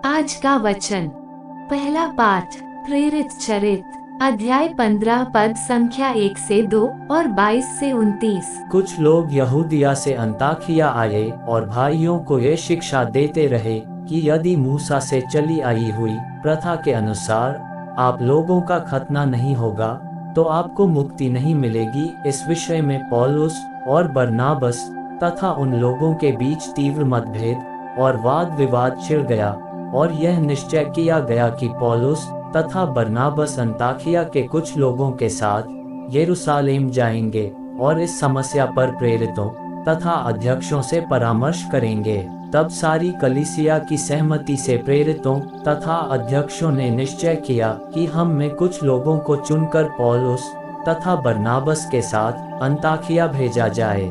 आज का वचन, पहला पाठ, प्रेरित चरित्र, अध्याय 15 पद संख्या 1 से 2 और 22 से 29। कुछ लोग यहूदिया से अंताकिया आए और भाइयों को ये शिक्षा देते रहे कि यदि मूसा से चली आई हुई प्रथा के अनुसार आप लोगों का खतना नहीं होगा तो आपको मुक्ति नहीं मिलेगी। इस विषय में पौलुस और बरनाबस तथा उन लोगों के बीच तीव्र मतभेद और वाद विवाद छिड़ गया और यह निश्चय किया गया कि पौलुस तथा बरनाबस अंताकिया के कुछ लोगों के साथ यरूशलेम जाएंगे और इस समस्या पर प्रेरितों तथा अध्यक्षों से परामर्श करेंगे। तब सारी कलीसिया की सहमति से प्रेरितों तथा अध्यक्षों ने निश्चय किया कि हम में कुछ लोगों को चुनकर पौलुस तथा बरनाबस के साथ अंताकिया भेजा जाए।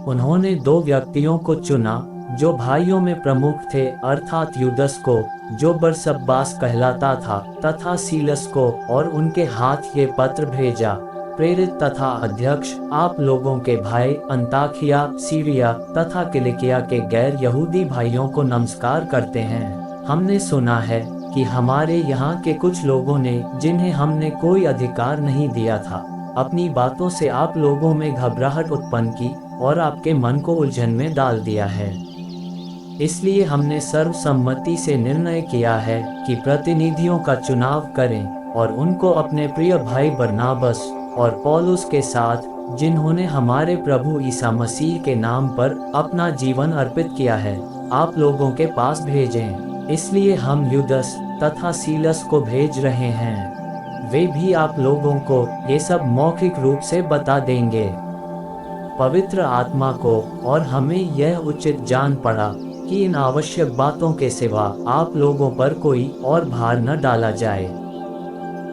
उन्होंने 2 व्यक्तियों को चुना जो भाइयों में प्रमुख थे, अर्थात यूदस को जो बरसब्बास कहलाता था तथा सीलस को, और उनके हाथ ये पत्र भेजा। प्रेरित तथा अध्यक्ष आप लोगों के भाई अंताकिया, सीरिया तथा किलिकिया के गैर यहूदी भाइयों को नमस्कार करते हैं। हमने सुना है कि हमारे यहाँ के कुछ लोगों ने, जिन्हें हमने कोई अधिकार नहीं दिया था, अपनी बातों से आप लोगों में घबराहट उत्पन्न की और आपके मन को उलझन में डाल दिया है। इसलिए हमने सर्वसम्मति से निर्णय किया है कि प्रतिनिधियों का चुनाव करें और उनको अपने प्रिय भाई बरनाबस और पौलुस के साथ, जिन्होंने हमारे प्रभु ईसा मसीह के नाम पर अपना जीवन अर्पित किया है, आप लोगों के पास भेजें। इसलिए हम यूदस तथा सीलस को भेज रहे हैं। वे भी आप लोगों को ये सब मौखिक रूप से बता देंगे। पवित्र आत्मा को और हमें यह उचित जान पड़ा कि इन आवश्यक बातों के सिवा आप लोगों पर कोई और भार न डाला जाए।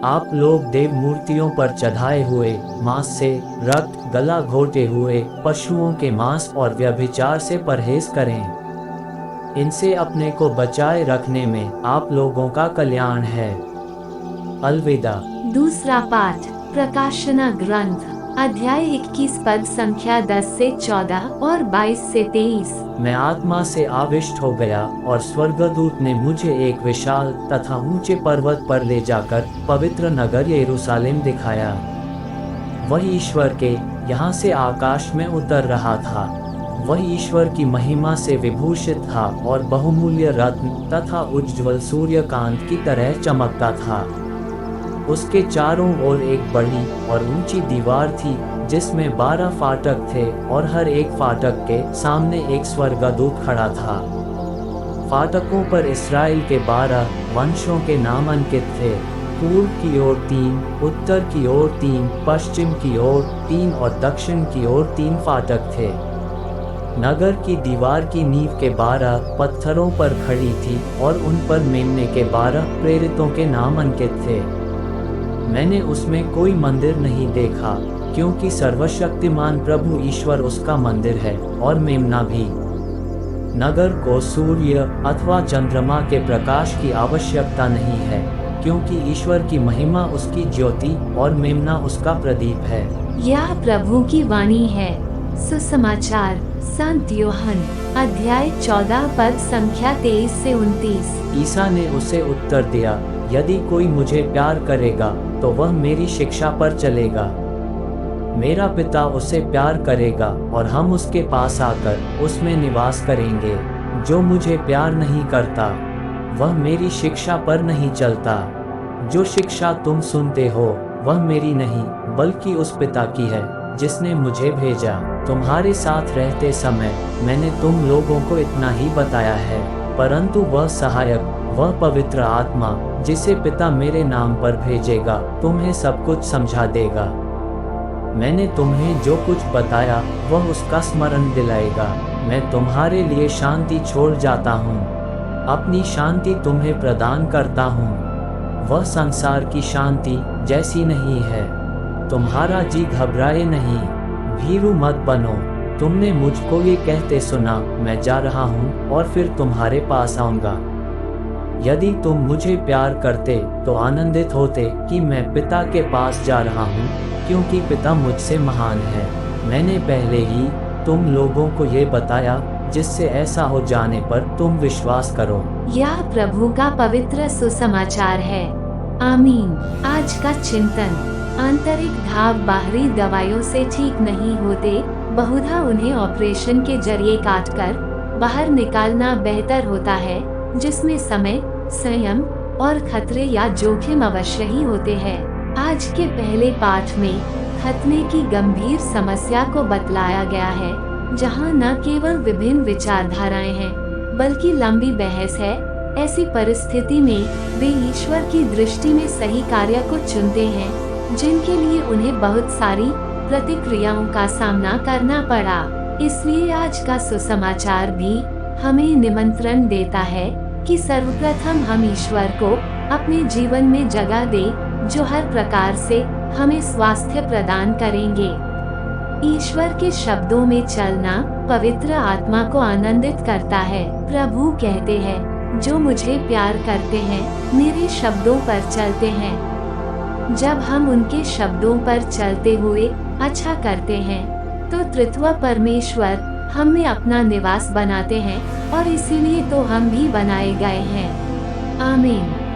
आप लोग देव मूर्तियों पर चढ़ाए हुए मांस से, रक्त, गला घोटे हुए पशुओं के मांस और व्यभिचार से परहेज करें। इनसे अपने को बचाए रखने में आप लोगों का कल्याण है। अलविदा। दूसरा पाठ, प्रकाशना ग्रंथ, अध्याय 21 पद संख्या 10 से 14 और 22 से 23। मैं आत्मा से आविष्ट हो गया और स्वर्गदूत ने मुझे एक विशाल तथा ऊंचे पर्वत पर ले जाकर पवित्र नगर यरूशलेम दिखाया। वह ईश्वर के यहाँ से आकाश में उतर रहा था। वह ईश्वर की महिमा से विभूषित था और बहुमूल्य रत्न तथा उज्ज्वल सूर्यकांत की तरह चमकता था। उसके चारों ओर एक बड़ी और ऊंची दीवार थी जिसमें 12 फाटक थे और हर एक फाटक के सामने एक स्वर्गदूत खड़ा था। फाटकों पर इस्राएल के 12 वंशों के नाम अंकित थे। पूर्व की ओर 3, उत्तर की ओर 3, पश्चिम की ओर 3 और दक्षिण की ओर 3 फाटक थे। नगर की दीवार की नींव के 12 पत्थरों पर खड़ी थी और उन पर मेमने के 12 प्रेरितों के नाम अंकित थे। मैंने उसमें कोई मंदिर नहीं देखा, क्योंकि सर्वशक्तिमान प्रभु ईश्वर उसका मंदिर है और मेमना भी। नगर को सूर्य अथवा चंद्रमा के प्रकाश की आवश्यकता नहीं है, क्योंकि ईश्वर की महिमा उसकी ज्योति और मेमना उसका प्रदीप है। यह प्रभु की वाणी है। सुसमाचार, संत यूहन्ना, अध्याय 14 पद संख्या 23 से 29। ईसा ने उसे उत्तर दिया, यदि कोई मुझे प्यार करेगा तो वह मेरी शिक्षा पर चलेगा। मेरा पिता उसे प्यार करेगा और हम उसके पास आकर उसमें निवास करेंगे। जो मुझे प्यार नहीं करता वह मेरी शिक्षा पर नहीं चलता। जो शिक्षा तुम सुनते हो वह मेरी नहीं बल्कि उस पिता की है जिसने मुझे भेजा। तुम्हारे साथ रहते समय मैंने तुम लोगों को इतना ही बताया है, परंतु वह सहायक, वह पवित्र आत्मा जिसे पिता मेरे नाम पर भेजेगा, तुम्हें सब कुछ समझा देगा। मैंने तुम्हें जो कुछ बताया वह उसका स्मरण दिलाएगा। मैं तुम्हारे लिए शांति छोड़ जाता हूँ, अपनी शांति तुम्हें प्रदान करता हूँ। वह संसार की शांति जैसी नहीं है। तुम्हारा जी घबराए नहीं, भीरू मत बनो। तुमने मुझको ये कहते सुना, मैं जा रहा हूँ और फिर तुम्हारे पास आऊँगा। यदि तुम मुझे प्यार करते तो आनंदित होते कि मैं पिता के पास जा रहा हूँ, क्योंकि पिता मुझसे महान है। मैंने पहले ही तुम लोगों को ये बताया जिससे ऐसा हो जाने पर तुम विश्वास करो। यह प्रभु का पवित्र सुसमाचार है। आमीन। आज का चिंतन। आंतरिक घाव बाहरी दवाइयों से ठीक नहीं होते, बहुधा उन्हें ऑपरेशन के जरिए काटकर बाहर निकालना बेहतर होता है, जिसमें समय, संयम और खतरे या जोखिम अवश्य ही होते हैं। आज के पहले पाठ में खतने की गंभीर समस्या को बतलाया गया है, जहां न केवल विभिन्न विचारधाराएं हैं, बल्कि लंबी बहस है। ऐसी परिस्थिति में वे ईश्वर की दृष्टि में सही कार्य को चुनते हैं, जिनके लिए उन्हें बहुत सारी प्रतिक्रियाओं का सामना करना पड़ा। इसलिए आज का सुसमाचार भी हमें निमंत्रण देता है कि सर्वप्रथम हम ईश्वर को अपने जीवन में जगह दें, जो हर प्रकार से हमें स्वास्थ्य प्रदान करेंगे। ईश्वर के शब्दों में चलना पवित्र आत्मा को आनंदित करता है। प्रभु कहते हैं, जो मुझे प्यार करते हैं मेरे शब्दों पर चलते हैं। जब हम उनके शब्दों पर चलते हुए अच्छा करते हैं, तो त्रित्व परमेश्वर हम में अपना निवास बनाते हैं, और इसीलिए तो हम भी बनाए गए हैं। आमीन।